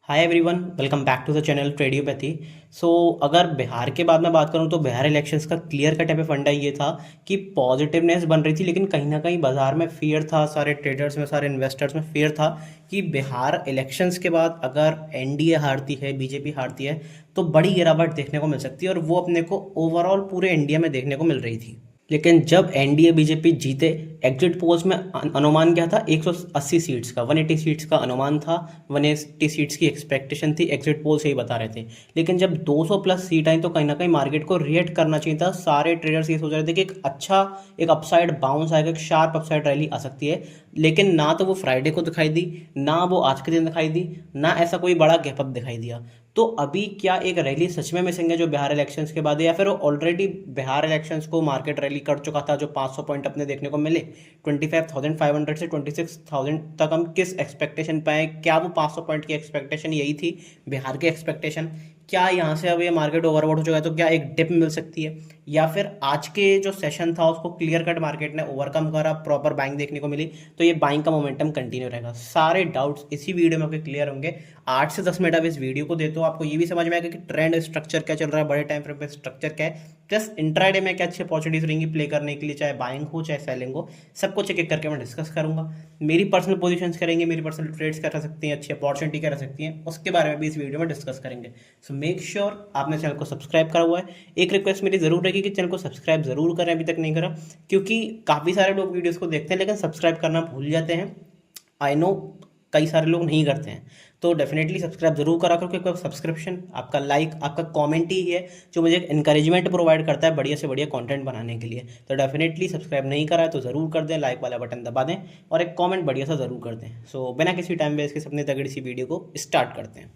Hi everyone, welcome back to the channel ट्रेडियोपैथी। So अगर बिहार के बाद मैं बात करूं तो बिहार इलेक्शंस का क्लियर कट पे फंडा ये था कि पॉजिटिवनेस बन रही थी, लेकिन कहीं ना कहीं बाजार में फियर था, सारे ट्रेडर्स में, सारे इन्वेस्टर्स में फियर था कि बिहार इलेक्शंस के बाद अगर एनडीए हारती है, बीजेपी हारती है, तो बड़ी गिरावट देखने को मिल सकती है और वो अपने को ओवरऑल पूरे इंडिया में देखने को मिल रही थी। लेकिन जब एनडीए बीजेपी जीते, एग्जिट पोल्स में अनुमान क्या था, 180 सीट्स का, 180 सीट्स का अनुमान था, 180 सीट्स की एक्सपेक्टेशन थी, एग्जिट पोल से ही बता रहे थे। लेकिन जब 200 प्लस सीट आई तो कहीं ना कहीं मार्केट को रिएक्ट करना चाहिए था। सारे ट्रेडर्स ये सोच रहे थे कि एक अपसाइड बाउंस आएगा, एक शार्प अपसाइड रैली आ सकती है। लेकिन ना तो वो फ्राइडे को दिखाई दी, ना वो आज के दिन दिखाई दी, ना ऐसा कोई बड़ा गैप अप दिखाई दिया। तो अभी क्या एक रैली सच में मिसिंग है जो बिहार इलेक्शंस के बाद है, या फिर ऑलरेडी बिहार इलेक्शंस को मार्केट रैली कर चुका था जो 500 पॉइंट अपने देखने को मिले? 25,500 से 26,000 तक हम किस एक्सपेक्टेशन पे आए? क्या वो 500 पॉइंट की एक्सपेक्टेशन यही थी बिहार की एक्सपेक्टेशन? क्या यहाँ से अब ये मार्केट ओवरबॉट हो चुका है तो क्या एक डिप मिल सकती है, या फिर आज के जो सेशन था उसको क्लियर कट मार्केट ने ओवरकम करा, प्रॉपर बाइंग देखने को मिली, तो ये बाइंग का मोमेंटम कंटिन्यू रहेगा? सारे डाउट्स इसी वीडियो में आपके क्लियर होंगे। 8 से 10 मिनट आप इस वीडियो को देते हो, आपको ये भी समझ में आएगा कि ट्रेंड स्ट्रक्चर क्या चल रहा है, बड़े टाइम फ्रेम पे स्ट्रक्चर क्या है, प्लस इंट्राडे में क्या अच्छी अपॉर्चुनिटीज रहेंगी प्ले करने के लिए, चाहे बाइंग हो चाहे सेलिंग हो, सब कुछ एक एक करके मैं डिस्कस करूंगा। मेरी पर्सनल पोजीशंस करेंगे, मेरी पर्सनल ट्रेड्स क्या रह सकती हैं, अच्छी अपॉर्चुनिटी क्या रह सकती हैं, उसके बारे में भी इस वीडियो में डिस्कस करेंगे। सो मेक श्योर आपने चैनल को सब्सक्राइब करा हुआ है। एक रिक्वेस्ट मेरी जरूर रहेगी कि चैनल को सब्सक्राइब जरूर करें, अभी तक नहीं करा, क्योंकि काफ़ी सारे लोग वीडियोस को देखते हैं लेकिन सब्सक्राइब करना भूल जाते हैं। आई नो कई सारे लोग नहीं करते हैं, तो डेफिनेटली सब्सक्राइब जरूर करा करो, क्योंकि सब्सक्रिप्शन, आपका लाइक, आपका कमेंट ही है जो मुझे इंकरेजमेंट प्रोवाइड करता है बढ़िया से बढ़िया कंटेंट बनाने के लिए। तो डेफिनेटली सब्सक्राइब नहीं करा है तो ज़रूर कर दें, लाइक वाला बटन दबा दें और एक कमेंट बढ़िया सा ज़रूर कर दें। सो बिना किसी टाइम वेस्ट के अपनी तगड़ी सी वीडियो को स्टार्ट करते हैं।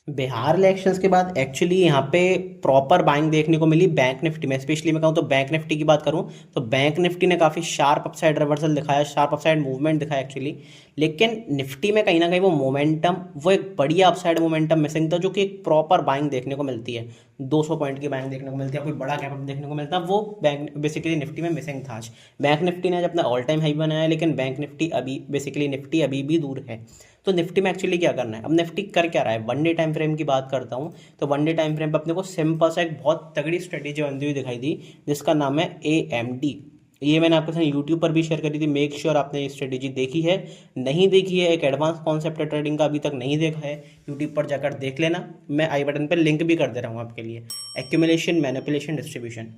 बिहार इलेक्शंस के बाद एक्चुअली यहाँ पे प्रॉपर बाइंग देखने को मिली बैंक निफ्टी में। स्पेशली मैं कहूँ तो बैंक निफ्टी की बात करूँ तो बैंक निफ्टी ने काफ़ी शार्प अपसाइड रिवर्सल दिखाया, शार्प अपसाइड मूवमेंट दिखाया एक्चुअली। लेकिन निफ्टी में कहीं ना कहीं वो मोमेंटम, वो एक बढ़िया अपसाइड मोमेंटम मिसिंग था जो कि एक प्रॉपर बाइंग देखने को मिलती है, 200 पॉइंट की बाइंग देखने को मिलती है, कोई बड़ा गैप देखने को मिलता है, वो बैंक बेसिकली निफ्टी में मिसिंग था आज। बैंक निफ्टी ने आज अपना ऑल टाइम हाई बनाया, लेकिन बैंक निफ्टी अभी बेसिकली निफ्टी अभी भी दूर है। तो निफ्टी में एक्चुअली क्या करना है, अब निफ्टी कर क्या रहा है? वन डे टाइम फ्रेम की बात करता हूँ तो वन डे टाइम फ्रेम पर अपने को सिंपल सा एक बहुत तगड़ी स्ट्रेटेजी बनती हुई दिखाई दी, जिसका नाम है AMD। ये मैंने आपके साथ यूट्यूब पर भी शेयर करी थी, मेक श्योर आपने ये स्ट्रेटेजी देखी है। नहीं देखी है, एक एडवांस कॉन्सेप्ट है ट्रेडिंग का, अभी तक नहीं देखा है, यूट्यूब पर जाकर देख लेना। मैं आई बटन पर लिंक भी कर दे रहा हूँ आपके लिए। एक्यूमुलेशन, मैनिपुलेशन, डिस्ट्रीब्यूशन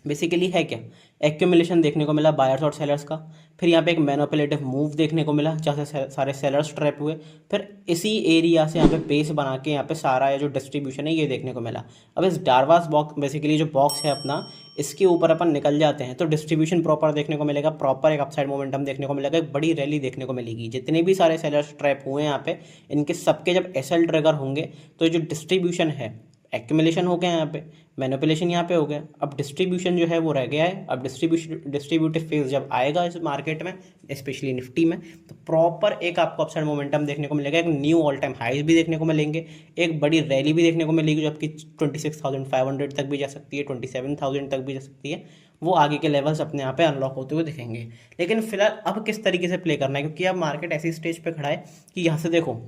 बेसिकली है क्या? एक्यूमुलेशन देखने को मिला बायर्स और सेलर्स का, फिर यहाँ पे एक मैनिपुलेटिव मूव देखने को मिला जहाँ से सारे सेलर्स ट्रैप हुए, फिर इसी एरिया से यहाँ पे बेस बना के यहाँ पे सारा ये जो डिस्ट्रीब्यूशन है ये देखने को मिला। अब इस डारवास बॉक्स, बेसिकली जो बॉक्स है अपना, इसके ऊपर अपन निकल जाते हैं तो डिस्ट्रीब्यूशन प्रॉपर देखने को मिलेगा, प्रॉपर एक अपसाइड मोमेंटम देखने को मिलेगा, एक बड़ी रैली देखने को मिलेगी। जितने भी सारे सेलर्स ट्रैप हुए हैं यहाँ पे, इनके सबके जब SL ट्रिगर होंगे तो ये जो डिस्ट्रीब्यूशन है, एक्यूमुलेशन हो गया यहाँ पे, मैनिपुलेशन यहाँ पे हो गया, अब डिस्ट्रीब्यूशन जो है वो रह गया है। अब डिस्ट्रीब्यूटिव फेज जब आएगा इस मार्केट में, स्पेशली निफ्टी में, तो प्रॉपर एक आपको अपसाइड मोमेंटम देखने को मिलेगा, एक न्यू ऑल टाइम हाइज भी देखने को मिलेंगे, एक बड़ी रैली भी देखने को मिलेगी जो आपकी 26,500 तक भी जा सकती है, 27,000 तक भी जा सकती है। वो आगे के लेवल्स अपने यहाँ पे अनलॉक होते हुए दिखेंगे। लेकिन फिलहाल अब किस तरीके से प्ले करना है, क्योंकि अब मार्केट ऐसी स्टेज पे खड़ा है कि यहाँ से देखो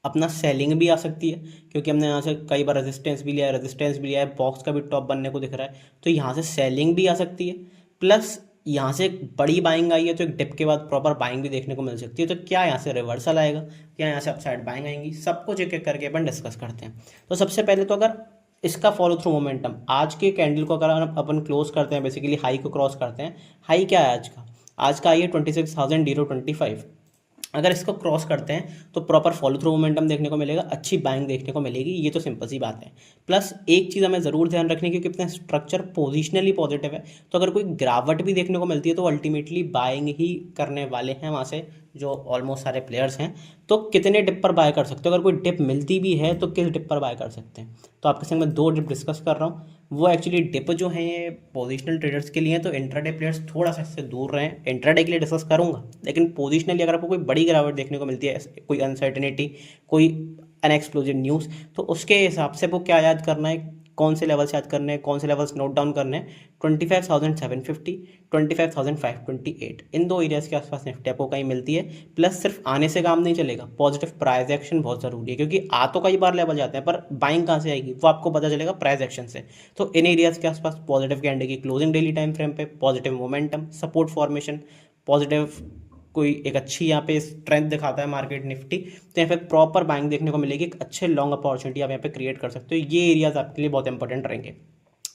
अपना सेलिंग भी आ सकती है, क्योंकि हमने यहाँ से कई बार रेजिस्टेंस भी लिया है, बॉक्स का भी टॉप बनने को दिख रहा है, तो यहाँ से सेलिंग भी आ सकती है, प्लस यहाँ से एक बड़ी बाइंग आई है तो एक डिप के बाद प्रॉपर बाइंग भी देखने को मिल सकती है। तो क्या यहाँ से रिवर्सल आएगा, क्या यहाँ से अपसाइड बाइंग आएंगी, सब कुछ एक एक करके अपन डिस्कस करते हैं। तो सबसे पहले तो अगर इसका फॉलो थ्रू मोमेंटम, आज के कैंडल को अगर अपन क्लोज करते हैं, बेसिकली हाई को क्रॉस करते हैं, हाई क्या है आज का? आज का हाई है 26,025। अगर इसको क्रॉस करते हैं तो प्रॉपर फॉलो थ्रू मोमेंटम देखने को मिलेगा, अच्छी बाइंग देखने को मिलेगी, ये तो सिंपल सी बात है। प्लस एक चीज़ हमें ज़रूर ध्यान रखनी है, क्योंकि अपना स्ट्रक्चर पोजिशनली पॉजिटिव है, तो अगर कोई गिरावट भी देखने को मिलती है तो अल्टीमेटली बाइंग ही करने वाले हैं वहाँ से जो ऑलमोस्ट सारे प्लेयर्स हैं। तो कितने डिप पर बाय कर सकते हो, अगर कोई डिप मिलती भी है तो किस डिप पर बाय कर सकते हैं? तो आपके संग मैं 2 डिप डिस्कस कर रहा हूँ। वो एक्चुअली डिप जो है ये पोजिशनल ट्रेडर्स के लिए हैं, तो इंट्राडे प्लेयर्स थोड़ा सा इससे दूर रहें। इंट्राडे के लिए डिस्कस करूंगा, लेकिन पोजिशनली अगर आपको कोई बड़ी गिरावट देखने को मिलती है, कोई अनसर्टेनिटी, कोई अनएक्सप्लोजिव न्यूज़, तो उसके हिसाब से वो क्या याद करना है, कौन से लेवल्स याद करने हैं, कौन से लेवल्स नोट डाउन करने हैं, 25,750, 25,528, इन दो एरियाज़ के आसपास निफ्टी आपको कहीं मिलती है। प्लस सिर्फ आने से काम नहीं चलेगा, पॉजिटिव प्राइस एक्शन बहुत ज़रूरी है, क्योंकि आ तो कई बार लेवल जाते हैं पर बाइंग कहाँ से आएगी वो आपको पता चलेगा प्राइस एक्शन से। तो इन एरियाज़ के आसपास पॉजिटिव कैंडल की क्लोजिंग डेली टाइम फ्रेम पे, positive momentum, support formation, positive कोई एक अच्छी यहाँ पे स्ट्रेंथ दिखाता है मार्केट निफ्टी, तो यहाँ पे प्रॉपर बाइंग देखने को मिलेगी, एक अच्छे लॉन्ग अपॉर्चुनिटी आप यहाँ पे क्रिएट कर सकते हो। ये एरियाज आपके लिए बहुत इंपॉर्टेंट रहेंगे।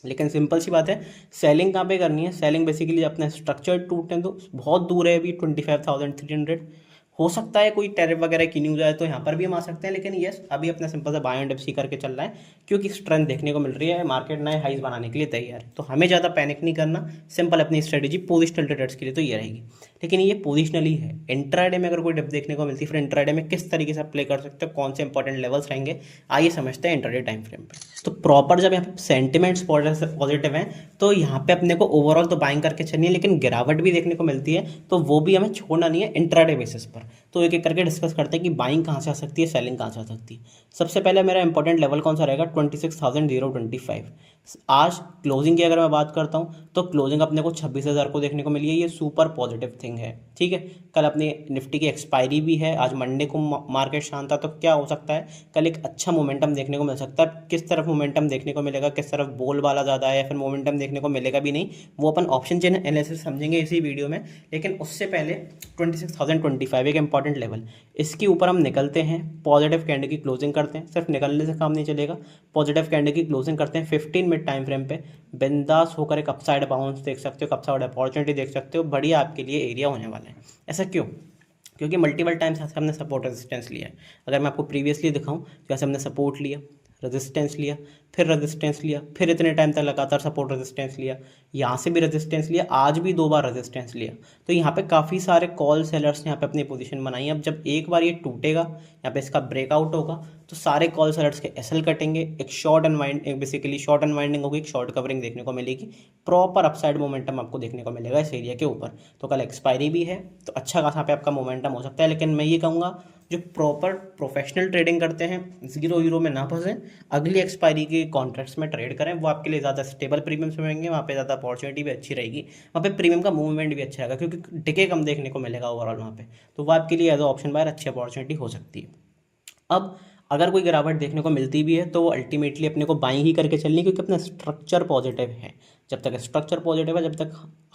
लेकिन सिंपल सी बात है, सेलिंग कहाँ पे करनी है? सेलिंग बेसिकली अपना स्ट्रक्चर टूटने दो, बहुत दूर है अभी 25,300। हो सकता है कोई टैरिफ वगैरह की न्यूज़ आए तो यहाँ पर भी हम आ सकते हैं, लेकिन यस अभी अपना सिंपल सा बाय एंड सी करके चल रहा है, क्योंकि स्ट्रेंथ देखने को मिल रही है, मार्केट नए हाइज बनाने के लिए तैयार है। तो हमें ज़्यादा पैनिक नहीं करना, सिंपल अपनी स्ट्रेटेजी पोजिशनल ट्रेडर्स के लिए तो ये रहेगी। लेकिन ये पोजिशनल ही है, इंट्राडे में अगर कोई डिप देखने को मिलती है, फिर इंट्राडे में किस तरीके से आप प्ले कर सकते हो, कौन से इंपॉर्टेंट लेवल्स रहेंगे, आइए समझते हैं इंट्राडे टाइम फ्रेम पे। तो प्रॉपर जब यहाँ पे सेंटिमेंट्स पॉजिटिव हैं तो यहाँ पे अपने को ओवरऑल तो बाइंग करके चलनी है, लेकिन गिरावट भी देखने को मिलती है, तो वो भी हमें छोड़ना नहीं है इंट्राडे बेसिस पर। तो एक एक करके डिस्कस करते हैं कि बाइंग कहाँ से आ सकती है, सेलिंग कहाँ से आ सकती है। सबसे पहले मेरा इंपॉर्टेंट लेवल कौन सा रहेगा? 26,025। आज क्लोजिंग की अगर मैं बात करता हूँ तो क्लोजिंग अपने को 26,000 को देखने को मिली है, ये सुपर पॉजिटिव थिंग है, ठीक है। कल अपनी निफ्टी की एक्सपायरी भी है, आज मंडे को मार्केट शांत था, तो क्या हो सकता है कल एक अच्छा मोमेंटम देखने को मिल सकता है। किस तरफ मोमेंटम देखने को मिलेगा, किस तरफ बोल वाला ज़्यादा है या फिर मोमेंटम देखने को मिलेगा भी नहीं, वो अपन ऑप्शन चेन एनालिसिस समझेंगे इसी वीडियो में। लेकिन उससे पहले 26,025 एक इंपॉर्टेंट लेवल, इसके ऊपर हम निकलते हैं, पॉजिटिव कैंडल की क्लोजिंग करते हैं। सिर्फ निकलने से काम नहीं चलेगा, पॉजिटिव कैंडल की क्लोजिंग करते हैं 15 मिनट टाइम फ्रेम पे, बिंदास होकर एक अपसाइड बाउंस देख सकते हो, अपसाइड अपॉर्चुनिटी देख सकते हो, बढ़िया आपके लिए एरिया होने वाला है। ऐसा क्यों? क्योंकि मल्टीपल टाइम्स ऐसे हमने सपोर्ट रेजिस्टेंस लिया है। अगर मैं आपको प्रीवियसली दिखाऊं, जैसे हमने सपोर्ट लिया, रेजिस्टेंस लिया, फिर रेजिस्टेंस लिया, फिर इतने टाइम तक लगातार सपोर्ट रेजिस्टेंस लिया, यहाँ से भी रेजिस्टेंस लिया, आज भी 2 बार रेजिस्टेंस लिया। तो यहाँ पे काफ़ी सारे कॉल सेलर्स ने यहाँ पे अपनी पोजीशन बनाई है। अब जब एक बार ये टूटेगा, यहाँ पे इसका ब्रेकआउट होगा, तो सारे कॉल सेलर्स के एसएल कटेंगे, एक शॉर्ट अनवाइंड, एक बेसिकली शॉर्ट अनवाइंडिंग होगी, एक शॉर्ट कवरिंग देखने को मिलेगी, प्रॉपर अपसाइड मोमेंटम आपको देखने को मिलेगा इस एरिया के ऊपर। तो कल एक्सपायरी भी है, तो अच्छा खासा पे आपका मोमेंटम हो सकता है। लेकिन मैं ये कहूँगा जो प्रॉपर प्रोफेशनल ट्रेडिंग करते हैं, जीरो में ना फंसें, अगली एक्सपायरी के कॉन्ट्रैक्ट्स में ट्रेड करें, वो आपके लिए ज़्यादा स्टेबल प्रीमियम्स मिलेंगे, वहाँ पे ज़्यादा अपॉर्चुनिटी भी अच्छी रहेगी, वहाँ पे प्रीमियम का मूवमेंट भी अच्छा रहेगा, क्योंकि टिके कम देखने को मिलेगा ओवरऑल वहाँ पे। तो वो आपके लिए एज अ ऑप्शन बायर अच्छी अपॉर्चुनिटी हो सकती है। अब अगर कोई गिरावट देखने को मिलती भी है तो वो अल्टीमेटली अपने को बाइंग ही करके चलनी, क्योंकि अपना स्ट्रक्चर पॉजिटिव है। जब तक स्ट्रक्चर पॉजिटिव है, जब तक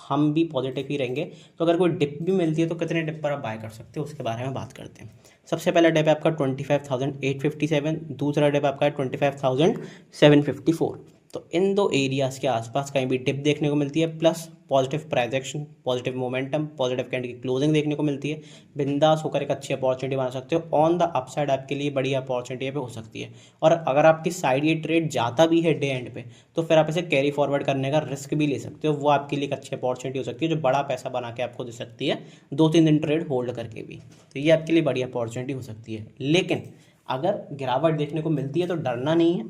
हम भी पॉजिटिव ही रहेंगे। तो अगर कोई डिप भी मिलती है तो कितने डिप पर आप बाय कर सकते हो, उसके बारे में बात करते हैं। सबसे पहला डिप है आपका 25,857, दूसरा डिप आपका है 25,754। तो इन दो एरियाज़ के आसपास कहीं भी डिप देखने को मिलती है, plus positive price action, positive momentum, positive candle की क्लोजिंग देखने को मिलती है, बिंदास होकर एक अच्छी अपॉर्चुनिटी बना सकते हो। ऑन द अपसाइड आपके लिए बड़ी अपॉर्चुनिटी पे हो सकती है। और अगर आपकी साइड ये ट्रेड जाता भी है डे एंड पे, तो फिर आप इसे कैरी फॉरवर्ड करने का रिस्क भी ले सकते हो, वो आपके लिए एक अच्छी अपॉर्चुनिटी हो सकती है, जो बड़ा पैसा बना के आपको दे सकती है 2-3 दिन ट्रेड होल्ड करके भी। तो ये आपके लिए बड़ी अपॉर्चुनिटी हो सकती है। लेकिन अगर गिरावट देखने को मिलती है तो डरना नहीं है,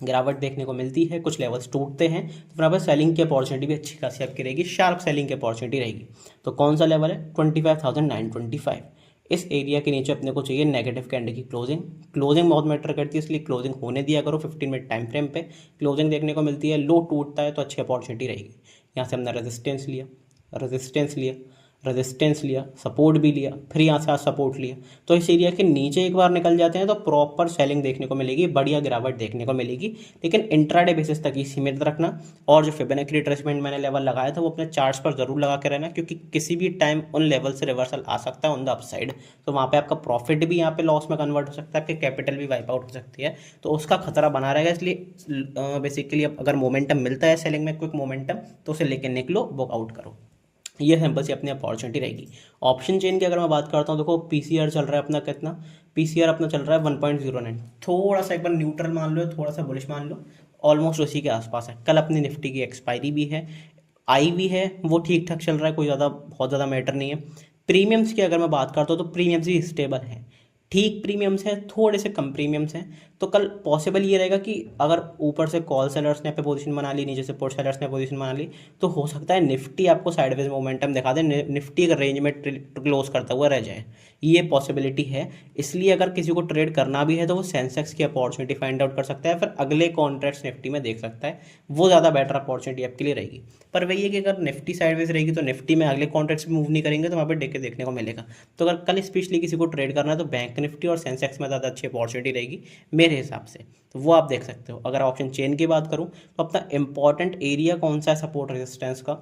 गिरावट देखने को मिलती है, कुछ लेवल्स टूटते हैं, तो फिर आप सेलिंग की अपॉर्चुनिटी भी अच्छी खासी आपकी रहेगी, शार्प सेलिंग की अपॉर्चुनिटी रहेगी। तो कौन सा लेवल है? 25,925। इस एरिया के नीचे अपने को चाहिए नेगेटिव कैंडल की क्लोजिंग बहुत मैटर करती है, इसलिए क्लोजिंग होने दिया करो। 15 मिनट टाइम फ्रेम पे क्लोजिंग देखने को मिलती है, लो टूटता है तो अच्छी अपॉर्चुनिटी रहेगी। यहाँ से हमने रेजिस्टेंस लिया, सपोर्ट भी लिया, फिर यहाँ से आज सपोर्ट लिया, तो इस एरिया के नीचे एक बार निकल जाते हैं तो प्रॉपर सेलिंग देखने को मिलेगी, बढ़िया गिरावट देखने को मिलेगी। लेकिन इंट्राडे बेसिस तक ही सीमित रखना, और जो फिबोनाची रिट्रेसमेंट मैंने लेवल लगाया था वो अपने चार्ट्स पर जरूर लगा के रहना, क्योंकि किसी भी टाइम उन लेवल से रिवर्सल आ सकता है ऑन द अपसाइड। तो वहाँ पे आपका प्रॉफिट भी यहाँ पे लॉस में कन्वर्ट हो सकता है, आपकी कैपिटल भी वाइप आउट हो सकती है, तो उसका खतरा बना रहेगा। इसलिए बेसिकली अगर मोमेंटम मिलता है सेलिंग में, क्विक मोमेंटम, तो उसे लेके निकलो, बुक आउट करो। ये सिंपल सी अपनी अपॉर्चुनिटी रहेगी। ऑप्शन चेन की अगर मैं बात करता हूँ, देखो पीसीआर चल रहा है अपना कितना, पीसीआर अपना चल रहा है 1.09, थोड़ा सा एक बार न्यूट्रल मान लो, थोड़ा सा बुलिश मान लो, ऑलमोस्ट उसी के आसपास है। कल अपनी निफ्टी की एक्सपायरी भी है, आई भी है, वो ठीक ठाक चल रहा है, कोई बहुत ज़्यादा मैटर नहीं है। प्रीमियम्स की अगर मैं बात करता हूँ तो प्रीमियम्स भी स्टेबल है, ठीक प्रीमियम्स है, थोड़े से कम प्रीमियम्स हैं, तो कल पॉसिबल ये रहेगा कि अगर ऊपर से कॉल सेलर्स ने यहाँ पे पोजीशन बना ली, नीचे से पुट सेलर्स ने पोजीशन बना ली, तो हो सकता है निफ्टी आपको साइडवेज मोमेंटम दिखा दे, निफ्टी अगर रेंज में क्लोज करता हुआ रह जाए, ये पॉसिबिलिटी है। इसलिए अगर किसी को ट्रेड करना भी है तो वो सेंसेक्स की अपॉर्चुनिटी फाइंड आउट कर सकता है, फिर अगले कॉन्ट्रैक्ट्स निफ्टी में देख सकता है, वो ज़्यादा बेटर अपॉर्चुनिटी आपके लिए रहेगी। पर वही है कि अगर निफ्टी साइडवेज रहेगी तो निफ्टी में अगले कॉन्ट्रैक्ट्स भी मूव नहीं करेंगे, तो वहाँ पर देख के देखने को मिलेगा। तो अगर कल स्पेशली किसी को ट्रेड करना है तो बैंक निफ्टी और सेंसेक्स में ज़्यादा अच्छी अपॉर्चुनिटी रहेगी मेरे हिसाब से, तो वो आप देख सकते हो। अगर ऑप्शन चेन की बात करूँ तो अपना इंपॉर्टेंट एरिया कौन सा है सपोर्ट रेजिस्टेंस का,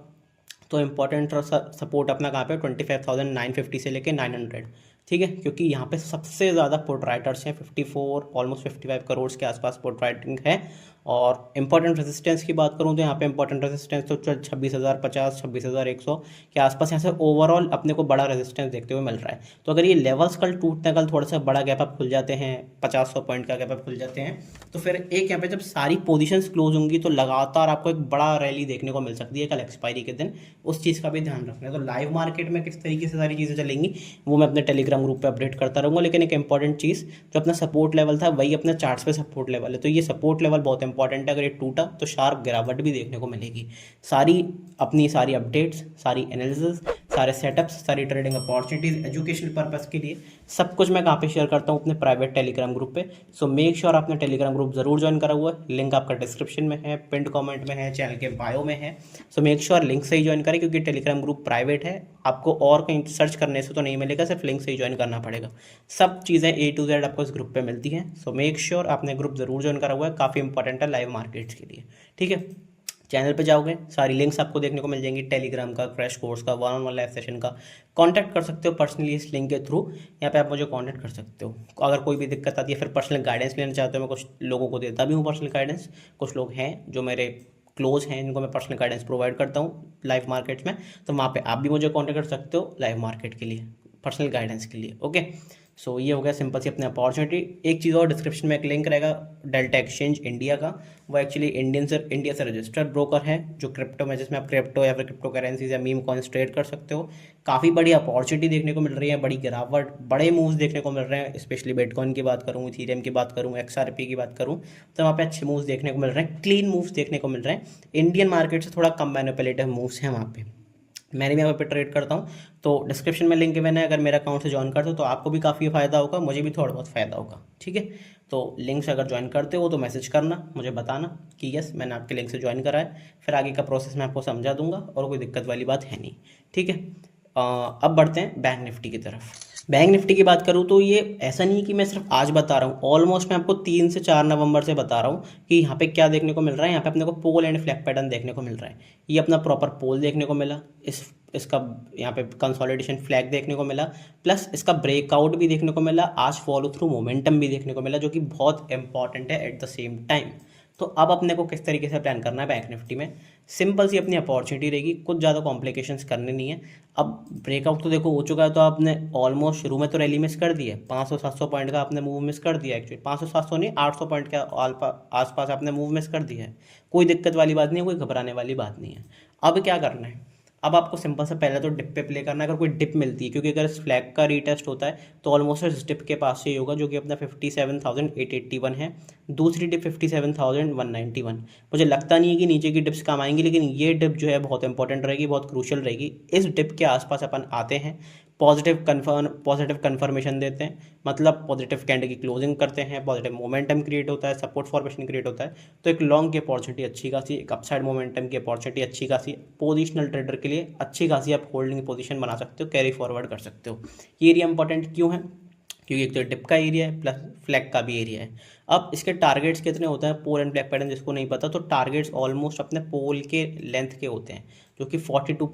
तो इंपॉर्टेंट सपोर्ट अपना कहाँ पे 25,950 से लेके 900, ठीक है, क्योंकि यहाँ पे सबसे ज़्यादा पुट राइटर्स हैं, 54 ऑलमोस्ट 55 करोड़ के आसपास पुट राइटिंग है। और इंपॉर्टेंट रेजिस्टेंस की बात करूँ तो यहाँ पे इंपॉर्टेंट रेजिस्टेंस तो 26,050 26,100 के आसपास यहाँ से ओवरऑल अपने को बड़ा रेजिस्टेंस देखते हुए मिल रहा है। तो अगर ये लेवल्स कल टूटते हैं, कल थोड़ा सा बड़ा गैप अप खुल जाते हैं, 50-100 पॉइंट का गैप अप खुल जाते हैं, तो फिर एक यहाँ पे जब सारी पोजीशंस क्लोज होंगी तो लगातार आपको एक बड़ा रैली देखने को मिल सकती है कल एक्सपायरी के दिन, उस चीज़ का भी ध्यान रखना है। तो लाइव मार्केट में किस तरीके से सारी चीज़ें चलेंगी वो मैं अपने टेलीग्राम ग्रुप पे अपडेट करता रहूँगा। लेकिन एक इंपॉर्टेंट चीज़, जो अपना सपोर्ट लेवल था वही अपने चार्ट्स पे सपोर्ट लेवल है, तो ये सपोर्ट लेवल बहुत इंपॉर्टेंट है। अगर ये टूटा तो शार्प गिरावट भी देखने को मिलेगी। सारी अपडेट्स, सारी एनालिसिस, सारे सेटअप्स, सारी ट्रेडिंग अपॉर्चुनिटीज़ एजुकेशनल पर्पस के लिए सब कुछ मैं कहाँ पे शेयर करता हूँ, अपने प्राइवेट टेलीग्राम ग्रुप पे। सो मेक श्योर आपने टेलीग्राम ग्रुप जरूर ज्वाइन करा हुआ है, लिंक आपका डिस्क्रिप्शन में है, पिंड कमेंट में है, चैनल के बायो में है। सो मेक श्योर लिंक से ही ज्वाइन करें, क्योंकि टेलीग्राम ग्रुप प्राइवेट है, आपको और कहीं सर्च करने से तो नहीं मिलेगा, सिर्फ लिंक से ही ज्वाइन करना पड़ेगा। सब चीज़ें A to Z आपको इस ग्रुप पे मिलती हैं। सो मेक श्योर आपने ग्रुप जरूर ज्वाइन करा हुआ है, काफ़ी इंपॉर्टेंट है लाइव मार्केट्स के लिए, ठीक है। चैनल पे जाओगे सारी लिंक्स आपको देखने को मिल जाएंगी, टेलीग्राम का, क्रैश कोर्स का, one on one live session का। कांटेक्ट कर सकते हो पर्सनली इस लिंक के थ्रू, यहाँ पे आप मुझे कांटेक्ट कर सकते हो। अगर कोई भी दिक्कत आती है, फिर पर्सनल गाइडेंस लेना चाहते हो, मैं कुछ लोगों को देता भी हूँ पर्सनल गाइडेंस। कुछ लोग हैं जो मेरे क्लोज हैं, इनको मैं पर्सनल गाइडेंस प्रोवाइड करता हूँ लाइव मार्केट्स में, तो वहाँ पे आप भी मुझे कॉन्टेक्ट कर सकते हो लाइव मार्केट के लिए, पर्सनल गाइडेंस के लिए, ओके। सो ये हो गया सिंपल सी अपनी अपॉर्चुनिटी। एक चीज़ और, डिस्क्रिप्शन में एक लिंक रहेगा डेल्टा एक्सचेंज इंडिया का, वो एक्चुअली इंडिया से रजिस्टर्ड ब्रोकर है, जो क्रिप्टो में, जिसमें आप क्रिप्टो या फिर क्रिप्टो करेंसीज या मीम कॉइन्स ट्रेड कर सकते हो। काफ़ी बड़ी अपॉर्चुनिटी देखने को मिल रही है, बड़ी गिरावट, बड़े मूव्स देखने को मिल रहे हैं, स्पेशली बिटकॉइन की बात करूँ, इथेरियम की बात करूँ, XRP की बात करूँ, तो वहाँ पे अच्छे मूव्स देखने को मिल रहे हैं, क्लीन मूव्स देखने को मिल रहे हैं। इंडियन मार्केट से थोड़ा कम मैनिपुलेटिव मूव्स हैं वहाँ पे। मैंने भी यहाँ पे ट्रेड करता हूँ, तो डिस्क्रिप्शन में लिंक गिवन है, अगर मेरा अकाउंट से ज्वाइन करते हो तो आपको भी काफ़ी फ़ायदा होगा, मुझे भी थोड़ा बहुत फ़ायदा होगा, ठीक है। तो लिंक से अगर ज्वाइन करते हो तो मैसेज करना, मुझे बताना कि यस मैंने आपके लिंक से ज्वाइन करा है, फिर आगे का प्रोसेस मैं आपको समझा दूंगा और कोई दिक्कत वाली बात है नहीं, ठीक है। अब बढ़ते हैं बैंक निफ्टी की तरफ। बैंक निफ्टी की बात करूँ तो ये ऐसा नहीं कि मैं सिर्फ आज बता रहा हूँ, ऑलमोस्ट मैं आपको 3 से 4 नवंबर से बता रहा हूँ कि यहाँ पे क्या देखने को मिल रहा है। यहाँ पे अपने को पोल एंड फ्लैग पैटर्न देखने को मिल रहा है, ये अपना प्रॉपर पोल देखने को मिला, इसका यहाँ पे कंसोलिडेशन फ्लैग देखने को मिला, प्लस इसका ब्रेकआउट भी देखने को मिला, आज फॉलो थ्रू मोमेंटम भी देखने को मिला, जो कि बहुत इंपॉर्टेंट है एट द सेम टाइम। तो अब अपने को किस तरीके से प्लान करना है बैंक निफ्टी में, सिंपल सी अपनी अपॉर्चुनिटी रहेगी, कुछ ज़्यादा कॉम्प्लिकेशंस करने नहीं है। अब ब्रेकआउट तो देखो हो चुका है, तो आपने ऑलमोस्ट शुरू में तो रैली मिस कर दी है, 500-700 पॉइंट का आपने मूव मिस कर दिया, एक्चुअली 500-700 नहीं, 800 पॉइंट के आसपास आपने मूव मिस कर दिया है। कोई दिक्कत वाली बात नहीं है, कोई घबराने वाली बात नहीं है। अब क्या करना है, अब आपको सिंपल से पहले तो डिप पे प्ले करना है, अगर कोई डिप मिलती है, क्योंकि अगर इस फ्लैग का रीटेस्ट होता है तो ऑलमोस्ट इस डिप के पास से ही होगा, जो कि अपना 57,881 है। दूसरी डिप 57,191। मुझे लगता नहीं है कि नीचे की डिप्स काम आएंगी, लेकिन ये डिप जो है बहुत इंपॉर्टेंट रहेगी, बहुत क्रूशियल रहेगी। इस डिप के आसपास अपन आते हैं, पॉजिटिव कन्फर्मेशन देते हैं, मतलब पॉजिटिव कैंडल की क्लोजिंग करते हैं, पॉजिटिव मोमेंटम क्रिएट होता है, सपोर्ट फॉर्मेशन क्रिएट होता है, तो एक लॉन्ग की अपॉर्चुनिटी अच्छी खासी, एक अपसाइड मोमेंटम की अपॉर्चुनिटी अच्छी खासी, पोजिशनल ट्रेडर के लिए अच्छी खासी आप होल्डिंग पोजीशन बना सकते हो, कैरी फॉरवर्ड कर सकते हो। ये एरिया इंपॉर्टेंट क्यों है, क्योंकि एक तो डिप का एरिया है प्लस फ्लैग का भी एरिया है। अब इसके टारगेट्स कितने होते हैं, पोल एंड फ्लैग पैटर्न जिसको नहीं पता, तो टारगेट्स ऑलमोस्ट अपने पोल के लेंथ के होते हैं, जो कि 4200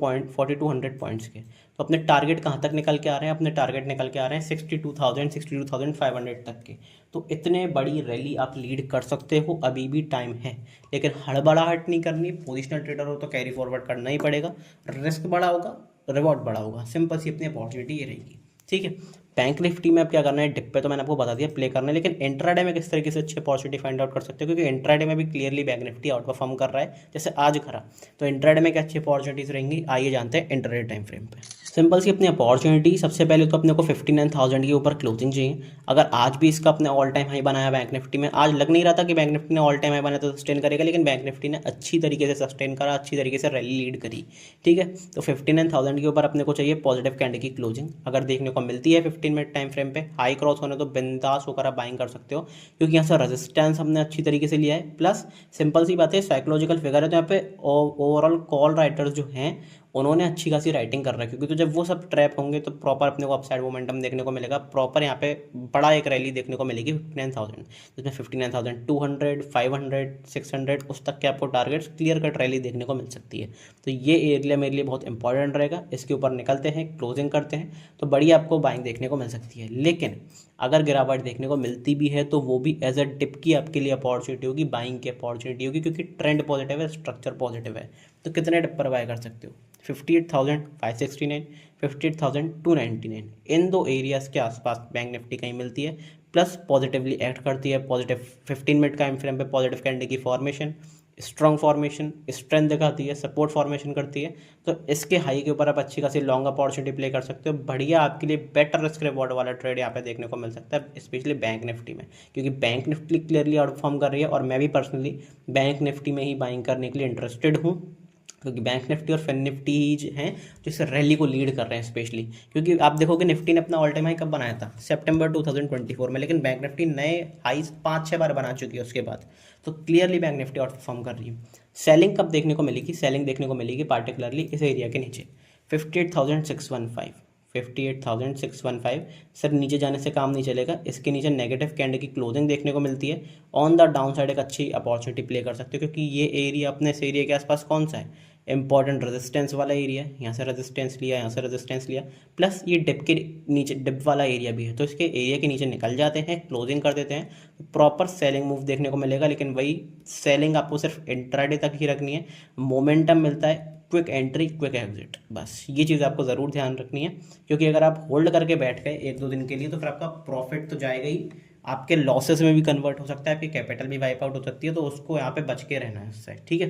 पॉइंट्स के। तो अपने टारगेट कहाँ तक निकल के आ रहे हैं, अपने टारगेट निकल के आ रहे हैं 62,500 तक के। तो इतने बड़ी रैली आप लीड कर सकते हो, अभी भी टाइम है, लेकिन हड़बड़ाहट नहीं करनी। पोजिशनल ट्रेडर हो तो कैरी फॉरवर्ड करना ही पड़ेगा, रिस्क बड़ा होगा, रिवॉर्ड बड़ा होगा, सिंपल सी अपनी अपॉर्चुनिटी ये रहेगी, ठीक है। बैंक निफ्टी में अब क्या करना है, डिप पे तो मैंने आपको बता दिया प्ले करना है, लेकिन इंट्राडे में किस तरीके से अच्छी अपॉर्चुनिटी फाइंड आउट कर सकते हो, क्योंकि इंट्राडे में भी clearly bank Nifty out perform कर रहा है जैसे आज करा। तो इंट्राडे में क्या अच्छी अपॉर्चुनिटीज रहेंगी, आइए जानते हैं इंट्राडे टाइम फ्रेम पे। सिंपल सी अपनी अपॉर्चुनिटी, सबसे पहले तो अपने को 59,000 के ऊपर क्लोजिंग चाहिए। अगर आज भी इसका अपने ऑल टाइम हाई बनाया बैंक निफ्टी में, आज लग नहीं रहा था कि बैंक निफ्टी ने ऑल टाइम हाई बनाया तो सस्टेन करेगा, लेकिन बैंक निफ्टी ने अच्छी तरीके से सस्टेन करा, अच्छी तरीके से रैली लीड करी। ठीक है, तो 59,000 के ऊपर अपने को चाहिए पॉजिटिव कैंडल की क्लोजिंग। अगर देखने को मिलती है 15 मिनट टाइम फ्रेम पे हाई क्रॉस होने, तो बिंदास होकर आप बाइंग कर सकते हो, क्योंकि यहाँ से रेजिस्टेंस हमने अच्छी तरीके से लिया है। प्लस सिंपल सी बात है, साइकोलॉजिकल फिगर है, तो यहाँ पे ओवरऑल कॉल राइटर्स जो हैं उन्होंने अच्छी खासी राइटिंग कर रखी है, क्योंकि तो जब वो सब ट्रैप होंगे तो प्रॉपर अपने को अपसाइड मोमेंटम देखने को मिलेगा। प्रॉपर यहाँ पे बड़ा एक रैली देखने को मिलेगी 59,000, जिसमें 59,200, 500, 600 उस तक के आपको टारगेट्स क्लियर कट रैली देखने को मिल सकती है। तो ये एरिया मेरे लिए बहुत इंपॉर्टेंट रहेगा, इसके ऊपर निकलते हैं, क्लोजिंग करते हैं, तो बड़ी आपको बाइंग देखने को मिल सकती है। लेकिन अगर गिरावट देखने को मिलती भी है तो वो भी एज अ डिप की आपके लिए अपॉर्चुनिटी होगी, बाइंग की अपॉर्चुनिटी होगी, क्योंकि ट्रेंड पॉजिटिव है, स्ट्रक्चर पॉजिटिव है। तो कितने डिप पर बाय कर सकते हो, 58,569, 58,299, इन दो एरियाज़ के आसपास बैंक निफ्टी कहीं मिलती है, प्लस पॉजिटिवली एक्ट करती है। पॉजिटिव 15 मिनट टाइम फ्रेम पे पॉजिटिव कैंडल की फॉर्मेशन, स्ट्रॉन्ग फॉर्मेशन, स्ट्रेंथ दिखाती है, सपोर्ट फॉर्मेशन करती है। तो इसके हाई के ऊपर आप अच्छी खासी लॉन्ग अपॉर्चुनिटी प्ले कर सकते हो। बढ़िया आपके लिए बेटर रिस्क रिवॉर्ड वाला ट्रेड यहाँ पे देखने को मिल सकता है, स्पेशली बैंक निफ्टी में, क्योंकि bank Nifty clearly out perform कर रही है और मैं भी पर्सनली बैंक निफ्टी में ही बाइंग करने के लिए इंटरेस्टेड हूँ, क्योंकि बैंक निफ्टी और फिन निफ्टी ही हैं जो इस रैली को लीड कर रहे हैं स्पेशली। क्योंकि आप देखोगे निफ्टी ने अपना ऑल टाइम हाई कब बनाया था, सितंबर 2024 में, लेकिन बैंक निफ्टी नए हाईज 5-6 बार बना चुकी है उसके बाद। तो clearly bank Nifty out perform कर रही है। सेलिंग कब देखने को मिलेगी, सेलिंग देखने को मिलेगी पार्टिकुलरली इस एरिया के नीचे 58,615, 58,615। सर नीचे जाने से काम नहीं चलेगा, इसके नीचे नेगेटिव कैंडल की क्लोजिंग देखने को मिलती है। ऑन द डाउन साइड एक अच्छी अपॉर्चुनिटी प्ले कर सकते हो, क्योंकि ये एरिया अपने इस एरिया के आसपास कौन सा है, इंपॉर्टेंट रेजिस्टेंस वाला एरिया है। यहाँ से रेजिस्टेंस लिया, यहाँ से रेजिस्टेंस लिया, प्लस ये डिप के नीचे डिप वाला एरिया भी है, तो इसके एरिया के नीचे निकल जाते हैं, क्लोजिंग कर देते हैं, तो प्रॉपर सेलिंग मूव देखने को मिलेगा। लेकिन वही सेलिंग आपको सिर्फ इंट्राडे तक ही रखनी है, मोमेंटम मिलता है, क्विक एंट्री क्विक एग्जिट, बस ये चीज़ आपको ज़रूर ध्यान रखनी है। क्योंकि अगर आप होल्ड करके बैठ गए 1-2 दिन के लिए, तो फिर आपका प्रॉफिट तो जाएगा ही, आपके लॉसेस में भी कन्वर्ट हो सकता है, आपकी कैपिटल भी वाइप आउट हो सकती है, तो उसको यहाँ पे बच के रहना है उससे। ठीक है,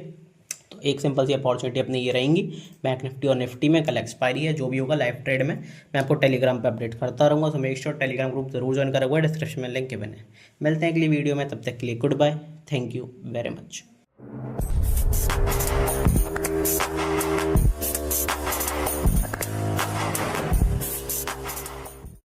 तो एक सिंपल सी अपॉर्चुनिटी अपनी ये रहेंगी बैंक निफ्टी और निफ्टी में। कल एक्सपायरी है, जो भी होगा लाइव ट्रेड में मैं आपको टेलीग्राम पे अपडेट करता रहूँगा, तो मेक श्योर टेलीग्राम ग्रुप जरूर ज्वाइन करा हुआ है, डिस्क्रिप्शन में लिंक गिवन है। मिलते हैं अगली वीडियो में, तब तक के लिए good bye, thank you very much.